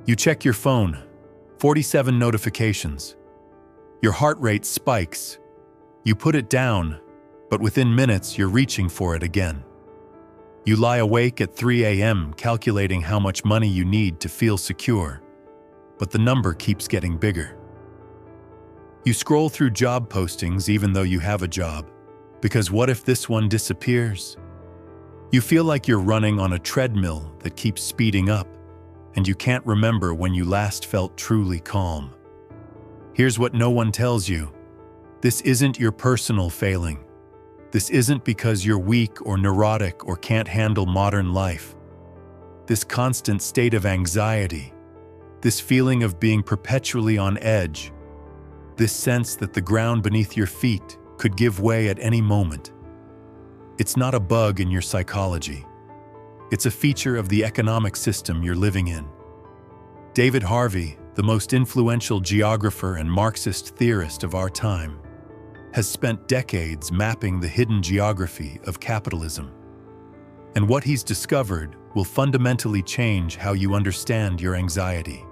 You check your phone, 47 notifications. Your heart rate spikes. You put it down, but within minutes you're reaching for it again. You lie awake at 3 a.m. calculating how much money you need to feel secure, but the number keeps getting bigger. You scroll through job postings even though you have a job, because what if this one disappears? You feel like you're running on a treadmill that keeps speeding up, and you can't remember when you last felt truly calm. Here's what no one tells you. This isn't your personal failing. This isn't because you're weak or neurotic or can't handle modern life. This constant state of anxiety, this feeling of being perpetually on edge, this sense that the ground beneath your feet could give way at any moment. It's not a bug in your psychology. It's a feature of the economic system you're living in. David Harvey, the most influential geographer and Marxist theorist of our time, has spent decades mapping the hidden geography of capitalism. And what he's discovered will fundamentally change how you understand your anxiety.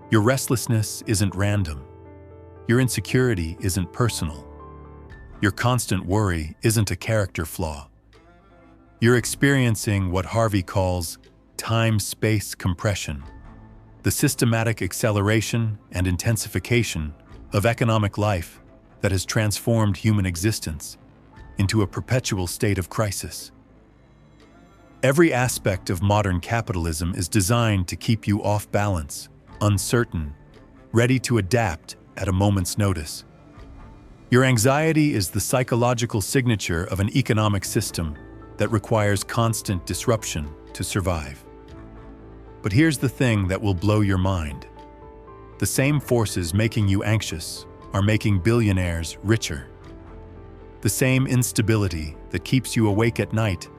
Your restlessness isn't random. Your insecurity isn't personal. Your constant worry isn't a character flaw. You're experiencing what Harvey calls time-space compression, the systematic acceleration and intensification of economic life that has transformed human existence into a perpetual state of crisis. Every aspect of modern capitalism is designed to keep you off balance, uncertain, ready to adapt at a moment's notice. Your anxiety is the psychological signature of an economic system that requires constant disruption to survive. But here's the thing that will blow your mind. The same forces making you anxious are making billionaires richer. The same instability that keeps you awake at night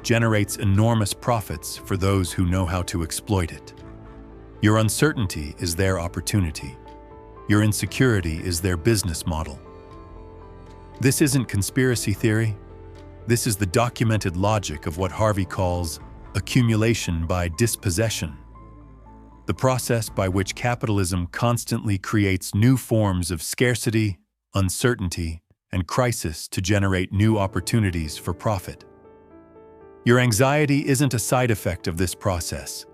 generates enormous profits for those who know how to exploit it. Your uncertainty is their opportunity. Your insecurity is their business model. This isn't conspiracy theory. This is the documented logic of what Harvey calls accumulation by dispossession, the process by which capitalism constantly creates new forms of scarcity, uncertainty, and crisis to generate new opportunities for profit. Your anxiety isn't a side effect of this process.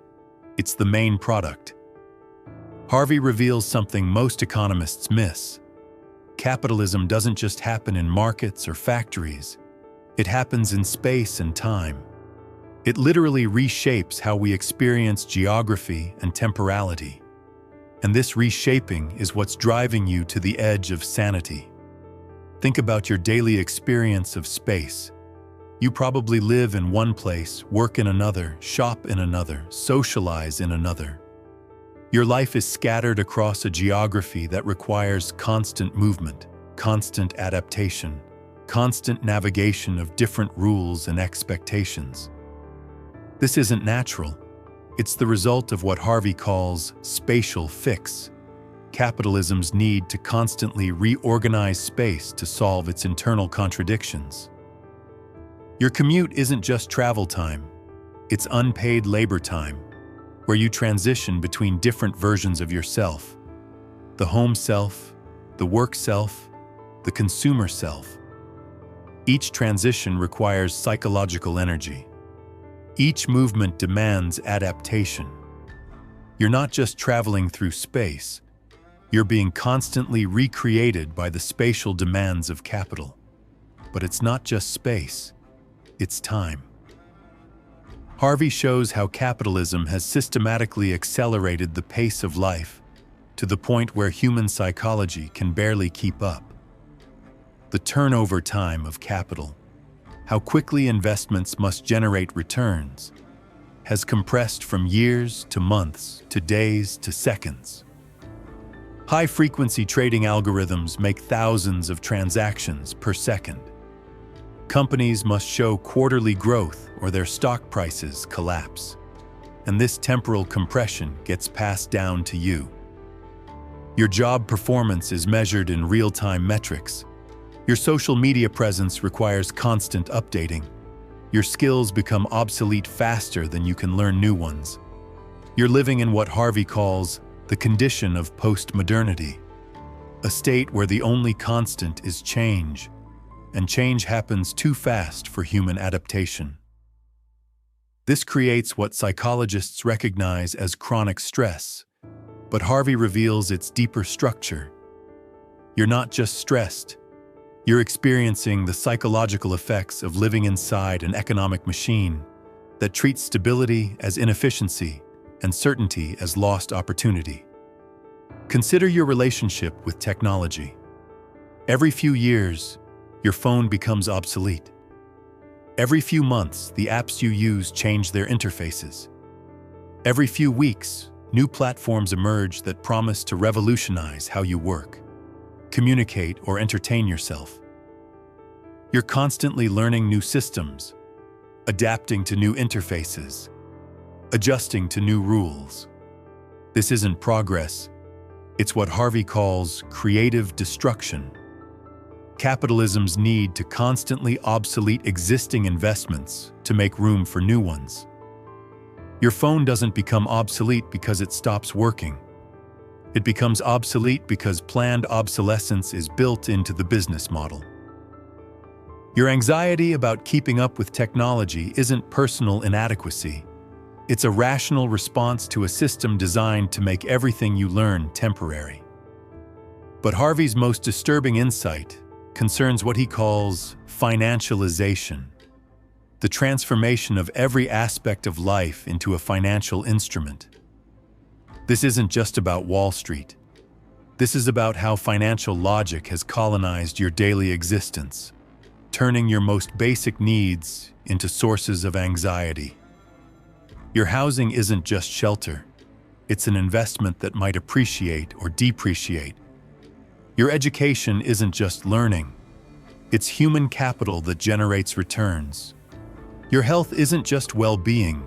It's the main product. Harvey reveals something most economists miss. Capitalism doesn't just happen in markets or factories. It happens in space and time. It literally reshapes how we experience geography and temporality. And this reshaping is what's driving you to the edge of sanity. Think about your daily experience of space. You probably live in one place, work in another, shop in another, socialize in another. Your life is scattered across a geography that requires constant movement, constant adaptation, constant navigation of different rules and expectations. This isn't natural. It's the result of what Harvey calls spatial fix, capitalism's need to constantly reorganize space to solve its internal contradictions. Your commute isn't just travel time, it's unpaid labor time, where you transition between different versions of yourself: the home self, the work self, the consumer self. Each transition requires psychological energy. Each movement demands adaptation. You're not just traveling through space, you're being constantly recreated by the spatial demands of capital. But it's not just space, it's time. Harvey shows how capitalism has systematically accelerated the pace of life to the point where human psychology can barely keep up. The turnover time of capital, how quickly investments must generate returns, has compressed from years to months to days to seconds. High-frequency trading algorithms make thousands of transactions per second. Companies must show quarterly growth or their stock prices collapse. And this temporal compression gets passed down to you. Your job performance is measured in real-time metrics. Your social media presence requires constant updating. Your skills become obsolete faster than you can learn new ones. You're living in what Harvey calls the condition of postmodernity, a state where the only constant is change, and change happens too fast for human adaptation. This creates what psychologists recognize as chronic stress, but Harvey reveals its deeper structure. You're not just stressed, you're experiencing the psychological effects of living inside an economic machine that treats stability as inefficiency and certainty as lost opportunity. Consider your relationship with technology. Every few years, your phone becomes obsolete. Every few months, the apps you use change their interfaces. Every few weeks, new platforms emerge that promise to revolutionize how you work, communicate, or entertain yourself. You're constantly learning new systems, adapting to new interfaces, adjusting to new rules. This isn't progress, it's what Harvey calls creative destruction. Capitalism's need to constantly obsolete existing investments to make room for new ones. Your phone doesn't become obsolete because it stops working. It becomes obsolete because planned obsolescence is built into the business model. Your anxiety about keeping up with technology isn't personal inadequacy. It's a rational response to a system designed to make everything you learn temporary. But Harvey's most disturbing insight concerns what he calls financialization, the transformation of every aspect of life into a financial instrument. This isn't just about Wall Street. This is about how financial logic has colonized your daily existence, turning your most basic needs into sources of anxiety. Your housing isn't just shelter. It's an investment that might appreciate or depreciate. Your education isn't just learning. It's human capital that generates returns. Your health isn't just well-being.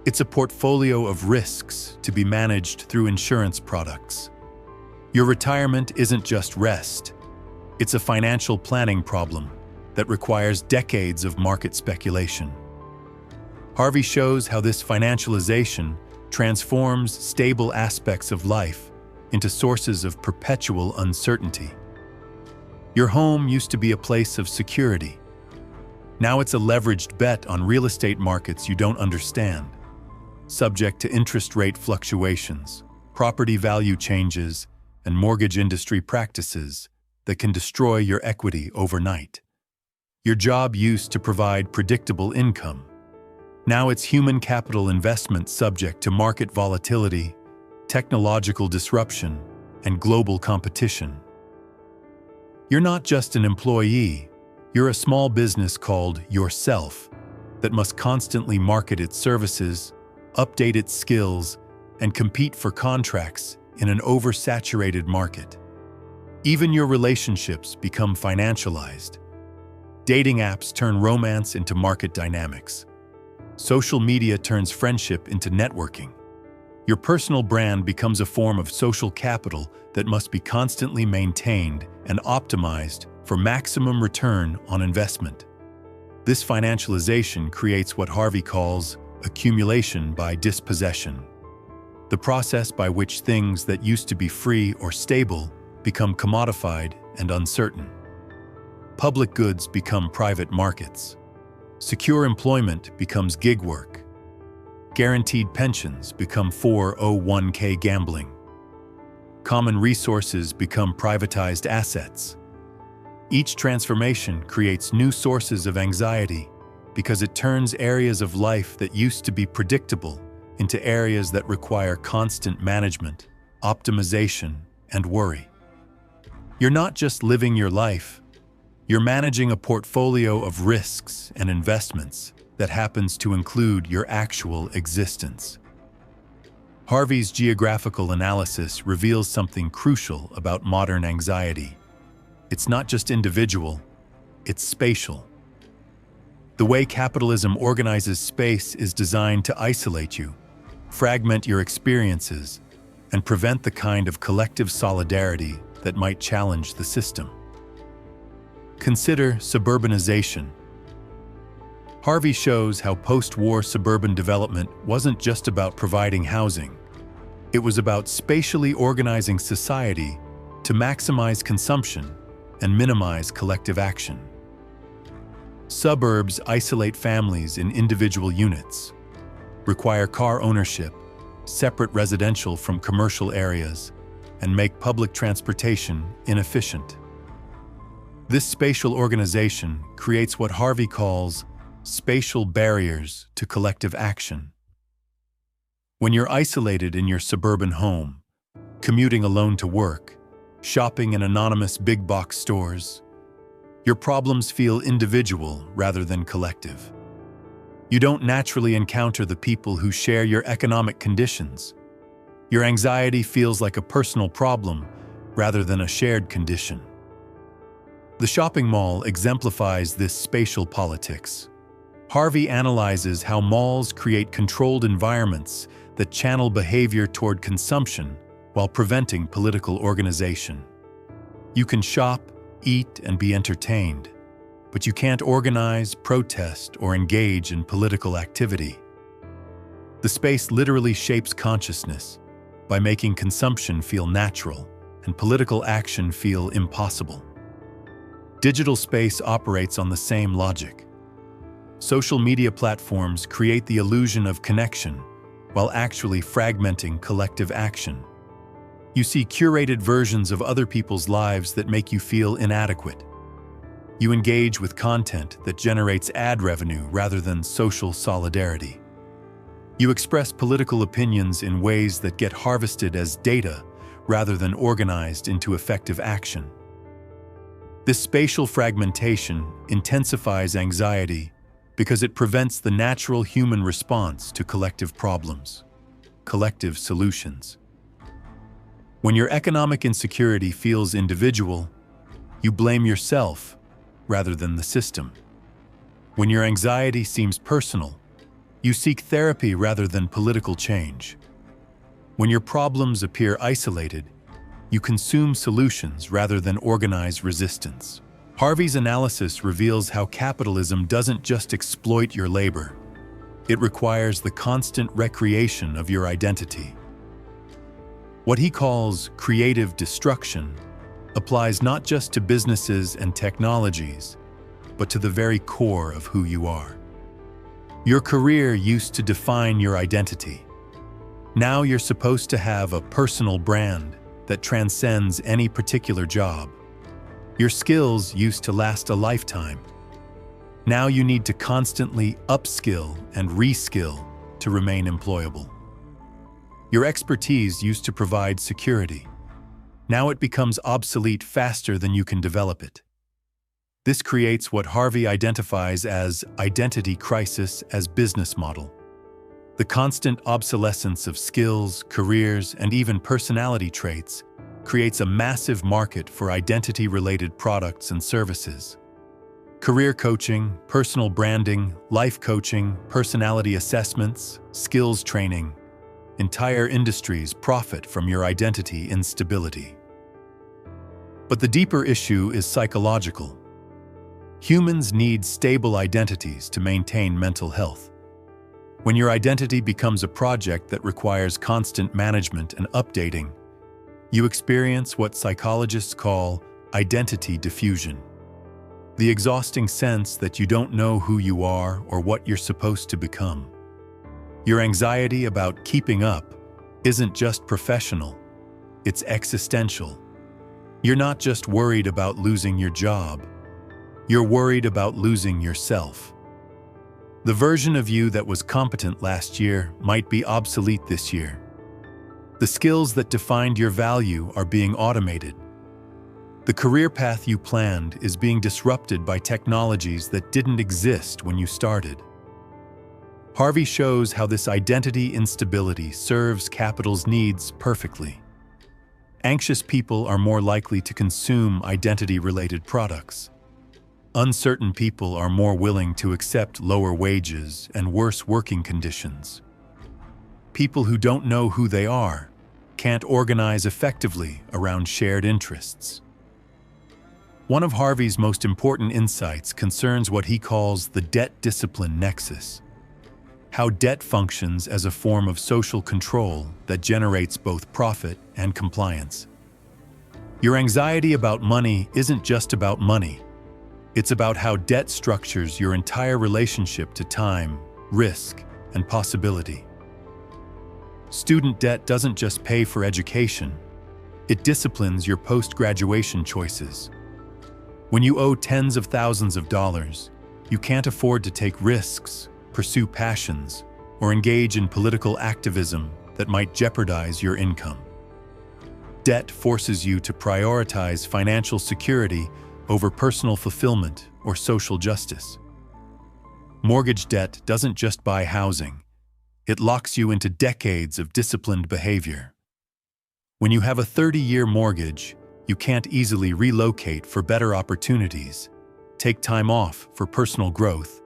It's a portfolio of risks to be managed through insurance products. Your retirement isn't just rest. It's a financial planning problem that requires decades of market speculation. Harvey shows how this financialization transforms stable aspects of life into sources of perpetual uncertainty. Your home used to be a place of security. Now it's a leveraged bet on real estate markets you don't understand, subject to interest rate fluctuations, property value changes, and mortgage industry practices that can destroy your equity overnight. Your job used to provide predictable income. Now it's human capital investment subject to market volatility, technological disruption, and global competition. You're not just an employee, you're a small business called yourself that must constantly market its services, update its skills, and compete for contracts in an oversaturated market. Even your relationships become financialized. Dating apps turn romance into market dynamics. Social media turns friendship into networking. Your personal brand becomes a form of social capital that must be constantly maintained and optimized for maximum return on investment. This financialization creates what Harvey calls accumulation by dispossession, the process by which things that used to be free or stable become commodified and uncertain. Public goods become private markets. Secure employment becomes gig work. Guaranteed pensions become 401k gambling. Common resources become privatized assets. Each transformation creates new sources of anxiety because it turns areas of life that used to be predictable into areas that require constant management, optimization, and worry. You're not just living your life, you're managing a portfolio of risks and investments that happens to include your actual existence. Harvey's geographical analysis reveals something crucial about modern anxiety. It's not just individual, it's spatial. The way capitalism organizes space is designed to isolate you, fragment your experiences, and prevent the kind of collective solidarity that might challenge the system. Consider suburbanization. Harvey shows how post-war suburban development wasn't just about providing housing. It was about spatially organizing society to maximize consumption and minimize collective action. Suburbs isolate families in individual units, require car ownership, separate residential from commercial areas, and make public transportation inefficient. This spatial organization creates what Harvey calls spatial barriers to collective action. When you're isolated in your suburban home, commuting alone to work, shopping in anonymous big-box stores, your problems feel individual rather than collective. You don't naturally encounter the people who share your economic conditions. Your anxiety feels like a personal problem rather than a shared condition. The shopping mall exemplifies this spatial politics. Harvey analyzes how malls create controlled environments that channel behavior toward consumption while preventing political organization. You can shop, eat, and be entertained, but you can't organize, protest, or engage in political activity. The space literally shapes consciousness by making consumption feel natural and political action feel impossible. Digital space operates on the same logic. Social media platforms create the illusion of connection while actually fragmenting collective action. You see curated versions of other people's lives that make you feel inadequate. You engage with content that generates ad revenue rather than social solidarity. You express political opinions in ways that get harvested as data rather than organized into effective action. This spatial fragmentation intensifies anxiety because it prevents the natural human response to collective problems, collective solutions. When your economic insecurity feels individual, you blame yourself rather than the system. When your anxiety seems personal, you seek therapy rather than political change. When your problems appear isolated, you consume solutions rather than organize resistance. Harvey's analysis reveals how capitalism doesn't just exploit your labor. It requires the constant recreation of your identity. What he calls creative destruction applies not just to businesses and technologies, but to the very core of who you are. Your career used to define your identity. Now you're supposed to have a personal brand that transcends any particular job. Your skills used to last a lifetime. Now you need to constantly upskill and reskill to remain employable. Your expertise used to provide security. Now it becomes obsolete faster than you can develop it. This creates what Harvey identifies as identity crisis as business model. The constant obsolescence of skills, careers, and even personality traits creates a massive market for identity-related products and services. Career coaching, personal branding, life coaching, personality assessments, skills training. Entire industries profit from your identity instability. But the deeper issue is psychological. Humans need stable identities to maintain mental health. When your identity becomes a project that requires constant management and updating, you experience what psychologists call identity diffusion. The exhausting sense that you don't know who you are or what you're supposed to become. Your anxiety about keeping up isn't just professional, it's existential. You're not just worried about losing your job, you're worried about losing yourself. The version of you that was competent last year might be obsolete this year. The skills that defined your value are being automated. The career path you planned is being disrupted by technologies that didn't exist when you started. Harvey shows how this identity instability serves capital's needs perfectly. Anxious people are more likely to consume identity-related products. Uncertain people are more willing to accept lower wages and worse working conditions. People who don't know who they are can't organize effectively around shared interests. One of Harvey's most important insights concerns what he calls the debt-discipline nexus. How debt functions as a form of social control that generates both profit and compliance. Your anxiety about money isn't just about money. It's about how debt structures your entire relationship to time, risk, and possibility. Student debt doesn't just pay for education. It disciplines your post-graduation choices. When you owe tens of thousands of dollars, you can't afford to take risks, pursue passions, or engage in political activism that might jeopardize your income. Debt forces you to prioritize financial security over personal fulfillment or social justice. Mortgage debt doesn't just buy housing. It locks you into decades of disciplined behavior. When you have a 30-year mortgage, you can't easily relocate for better opportunities, take time off for personal growth,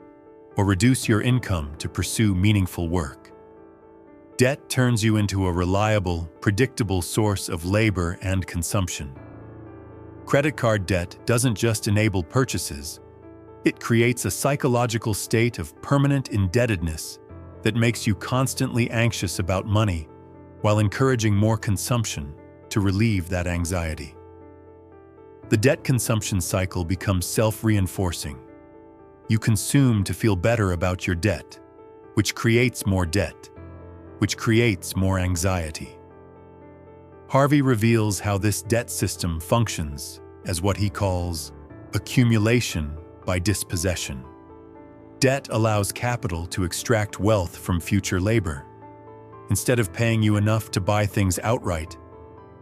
or reduce your income to pursue meaningful work. Debt turns you into a reliable, predictable source of labor and consumption. Credit card debt doesn't just enable purchases. It creates a psychological state of permanent indebtedness that makes you constantly anxious about money while encouraging more consumption to relieve that anxiety. The debt consumption cycle becomes self-reinforcing. You consume to feel better about your debt, which creates more debt, which creates more anxiety. Harvey reveals how this debt system functions as what he calls accumulation by dispossession. Debt allows capital to extract wealth from future labor. Instead of paying you enough to buy things outright,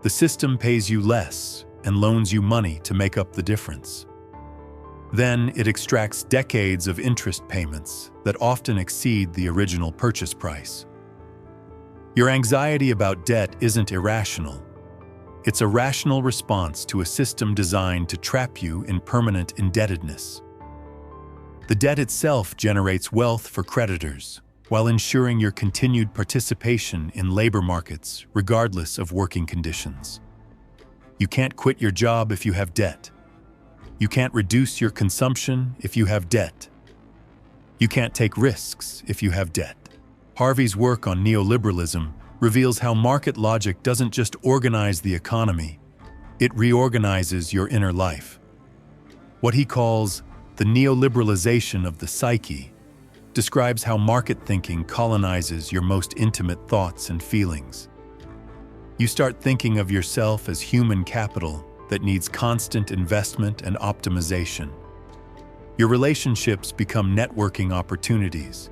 the system pays you less and loans you money to make up the difference. Then it extracts decades of interest payments that often exceed the original purchase price. Your anxiety about debt isn't irrational. It's a rational response to a system designed to trap you in permanent indebtedness. The debt itself generates wealth for creditors, while ensuring your continued participation in labor markets regardless of working conditions. You can't quit your job if you have debt. You can't reduce your consumption if you have debt. You can't take risks if you have debt. Harvey's work on neoliberalism reveals how market logic doesn't just organize the economy, it reorganizes your inner life. What he calls the neoliberalization of the psyche describes how market thinking colonizes your most intimate thoughts and feelings. You start thinking of yourself as human capital that needs constant investment and optimization. Your relationships become networking opportunities.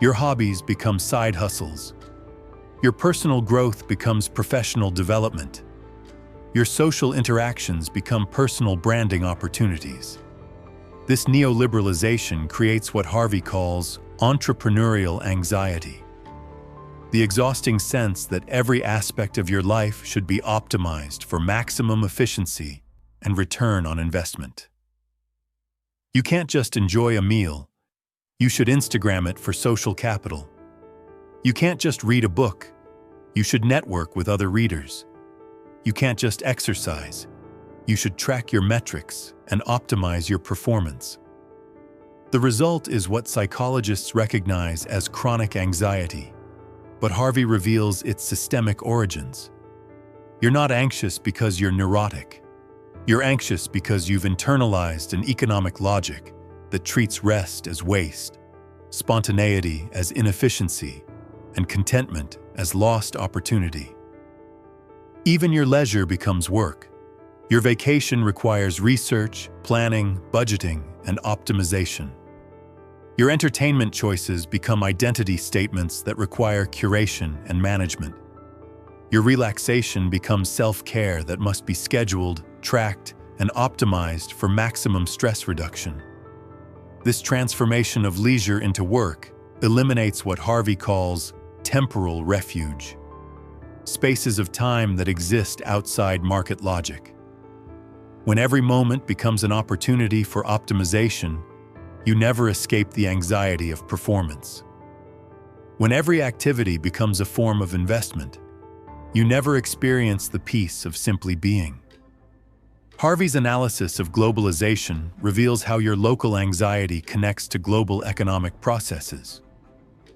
Your hobbies become side hustles. Your personal growth becomes professional development. Your social interactions become personal branding opportunities. This neoliberalization creates what Harvey calls entrepreneurial anxiety. The exhausting sense that every aspect of your life should be optimized for maximum efficiency and return on investment. You can't just enjoy a meal. You should Instagram it for social capital. You can't just read a book. You should network with other readers. You can't just exercise. You should track your metrics and optimize your performance. The result is what psychologists recognize as chronic anxiety, but Harvey reveals its systemic origins. You're not anxious because you're neurotic. You're anxious because you've internalized an economic logic that treats rest as waste, spontaneity as inefficiency, and contentment as lost opportunity. Even your leisure becomes work. Your vacation requires research, planning, budgeting, and optimization. Your entertainment choices become identity statements that require curation and management. Your relaxation becomes self-care that must be scheduled, tracked, and optimized for maximum stress reduction. This transformation of leisure into work eliminates what Harvey calls temporal refuge, spaces of time that exist outside market logic. When every moment becomes an opportunity for optimization, you never escape the anxiety of performance. When every activity becomes a form of investment, you never experience the peace of simply being. Harvey's analysis of globalization reveals how your local anxiety connects to global economic processes.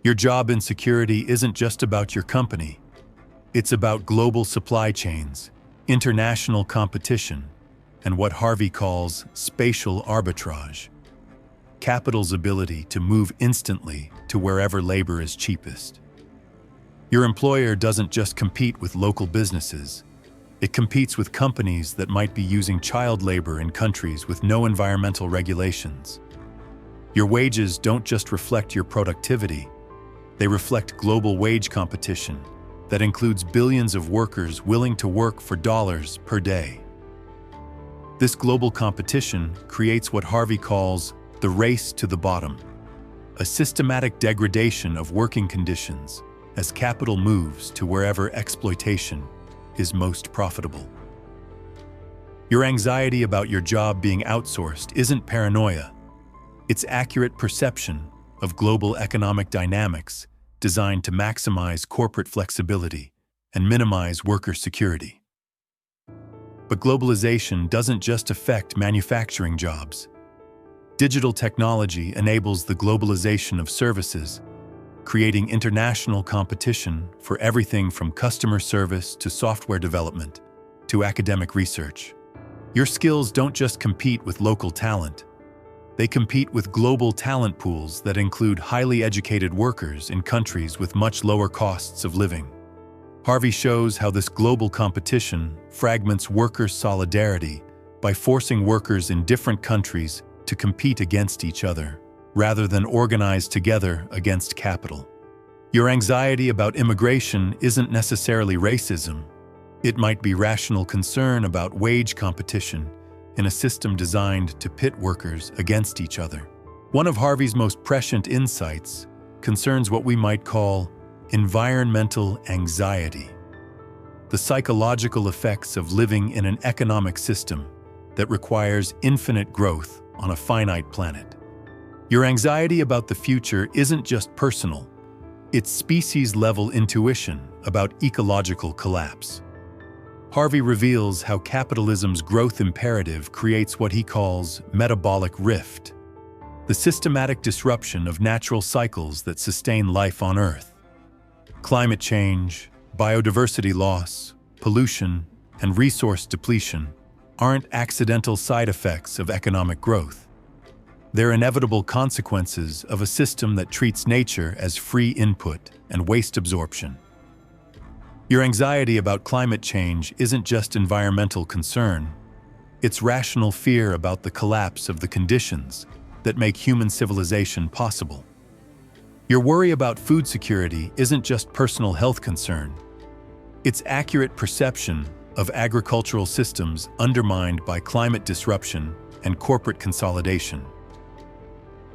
Your job insecurity isn't just about your company. It's about global supply chains, international competition, and what Harvey calls spatial arbitrage, capital's ability to move instantly to wherever labor is cheapest. Your employer doesn't just compete with local businesses. It competes with companies that might be using child labor in countries with no environmental regulations. Your wages don't just reflect your productivity. They reflect global wage competition that includes billions of workers willing to work for dollars per day. This global competition creates what Harvey calls the race to the bottom, a systematic degradation of working conditions as capital moves to wherever exploitation is most profitable. Your anxiety about your job being outsourced isn't paranoia. It's accurate perception of global economic dynamics designed to maximize corporate flexibility and minimize worker security. But globalization doesn't just affect manufacturing jobs. Digital technology enables the globalization of services, creating international competition for everything from customer service to software development to academic research. Your skills don't just compete with local talent. They compete with global talent pools that include highly educated workers in countries with much lower costs of living. Harvey shows how this global competition fragments worker solidarity by forcing workers in different countries to compete against each other, rather than organize together against capital. Your anxiety about immigration isn't necessarily racism. It might be rational concern about wage competition in a system designed to pit workers against each other. One of Harvey's most prescient insights concerns what we might call environmental anxiety, the psychological effects of living in an economic system that requires infinite growth on a finite planet. Your anxiety about the future isn't just personal, it's species-level intuition about ecological collapse. Harvey reveals how capitalism's growth imperative creates what he calls metabolic rift, the systematic disruption of natural cycles that sustain life on Earth. Climate change, biodiversity loss, pollution, and resource depletion aren't accidental side effects of economic growth. They're inevitable consequences of a system that treats nature as free input and waste absorption. Your anxiety about climate change isn't just environmental concern. It's rational fear about the collapse of the conditions that make human civilization possible. Your worry about food security isn't just personal health concern. It's accurate perception of agricultural systems undermined by climate disruption and corporate consolidation.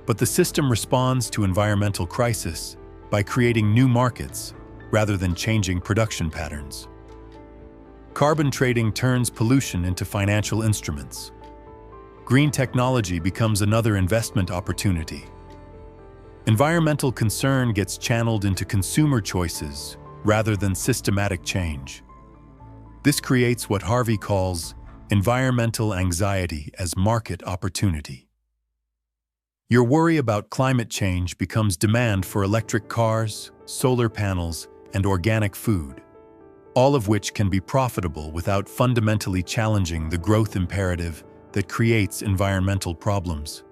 But the system responds to environmental crisis by creating new markets rather than changing production patterns. Carbon trading turns pollution into financial instruments. Green technology becomes another investment opportunity. Environmental concern gets channeled into consumer choices rather than systematic change. This creates what Harvey calls environmental anxiety as market opportunity. Your worry about climate change becomes demand for electric cars, solar panels, and organic food, all of which can be profitable without fundamentally challenging the growth imperative that creates environmental problems.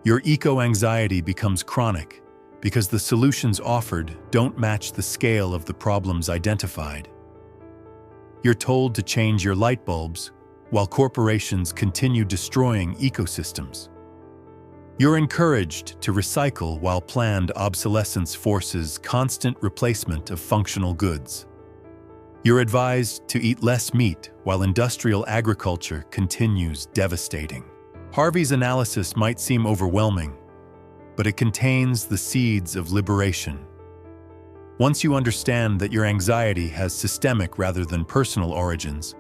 Your eco-anxiety becomes chronic because the solutions offered don't match the scale of the problems identified. You're told to change your light bulbs while corporations continue destroying ecosystems. You're encouraged to recycle while planned obsolescence forces constant replacement of functional goods. You're advised to eat less meat while industrial agriculture continues devastating. Harvey's analysis might seem overwhelming, but it contains the seeds of liberation. Once you understand that your anxiety has systemic rather than personal origins,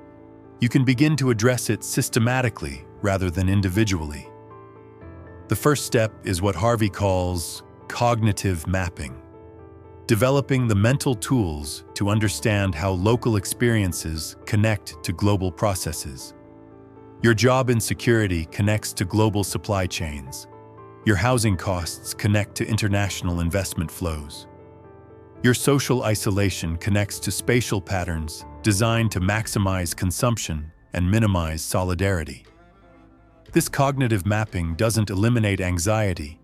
you can begin to address it systematically rather than individually. The first step is what Harvey calls cognitive mapping, developing the mental tools to understand how local experiences connect to global processes. Your job insecurity connects to global supply chains. Your housing costs connect to international investment flows. Your social isolation connects to spatial patterns designed to maximize consumption and minimize solidarity. This cognitive mapping doesn't eliminate anxiety,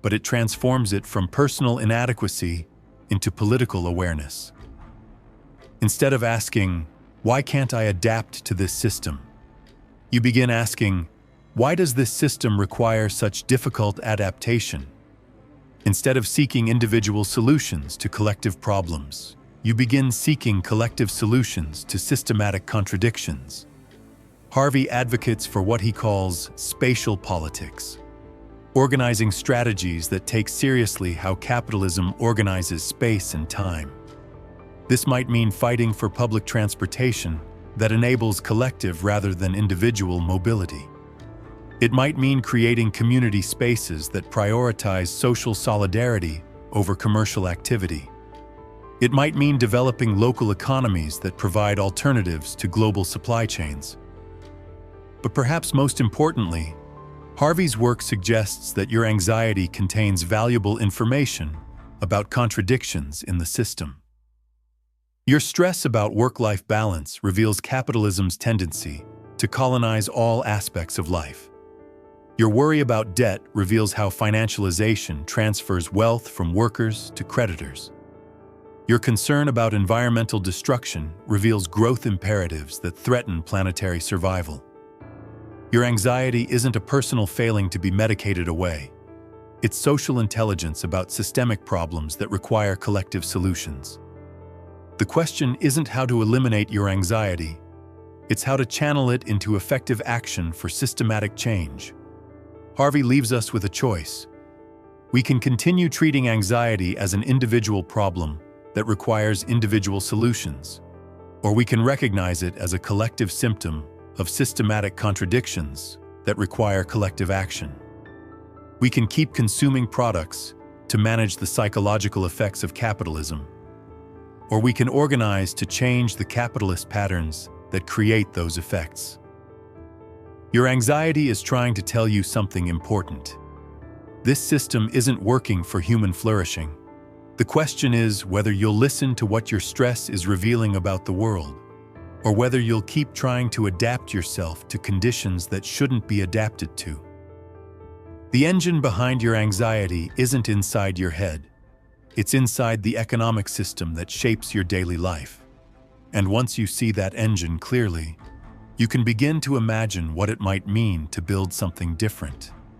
but it transforms it from personal inadequacy into political awareness. Instead of asking, "Why can't I adapt to this system?" you begin asking, "Why does this system require such difficult adaptation?" Instead of seeking individual solutions to collective problems, you begin seeking collective solutions to systematic contradictions. Harvey advocates for what he calls spatial politics, organizing strategies that take seriously how capitalism organizes space and time. This might mean fighting for public transportation that enables collective rather than individual mobility. It might mean creating community spaces that prioritize social solidarity over commercial activity. It might mean developing local economies that provide alternatives to global supply chains. But perhaps most importantly, Harvey's work suggests that your anxiety contains valuable information about contradictions in the system. Your stress about work-life balance reveals capitalism's tendency to colonize all aspects of life. Your worry about debt reveals how financialization transfers wealth from workers to creditors. Your concern about environmental destruction reveals growth imperatives that threaten planetary survival. Your anxiety isn't a personal failing to be medicated away. It's social intelligence about systemic problems that require collective solutions. The question isn't how to eliminate your anxiety. It's how to channel it into effective action for systematic change. Harvey leaves us with a choice. We can continue treating anxiety as an individual problem that requires individual solutions, or we can recognize it as a collective symptom of systematic contradictions that require collective action. We can keep consuming products to manage the psychological effects of capitalism, or we can organize to change the capitalist patterns that create those effects. Your anxiety is trying to tell you something important. This system isn't working for human flourishing. The question is whether you'll listen to what your stress is revealing about the world, or whether you'll keep trying to adapt yourself to conditions that shouldn't be adapted to. The engine behind your anxiety isn't inside your head. It's inside the economic system that shapes your daily life. And once you see that engine clearly, you can begin to imagine what it might mean to build something different.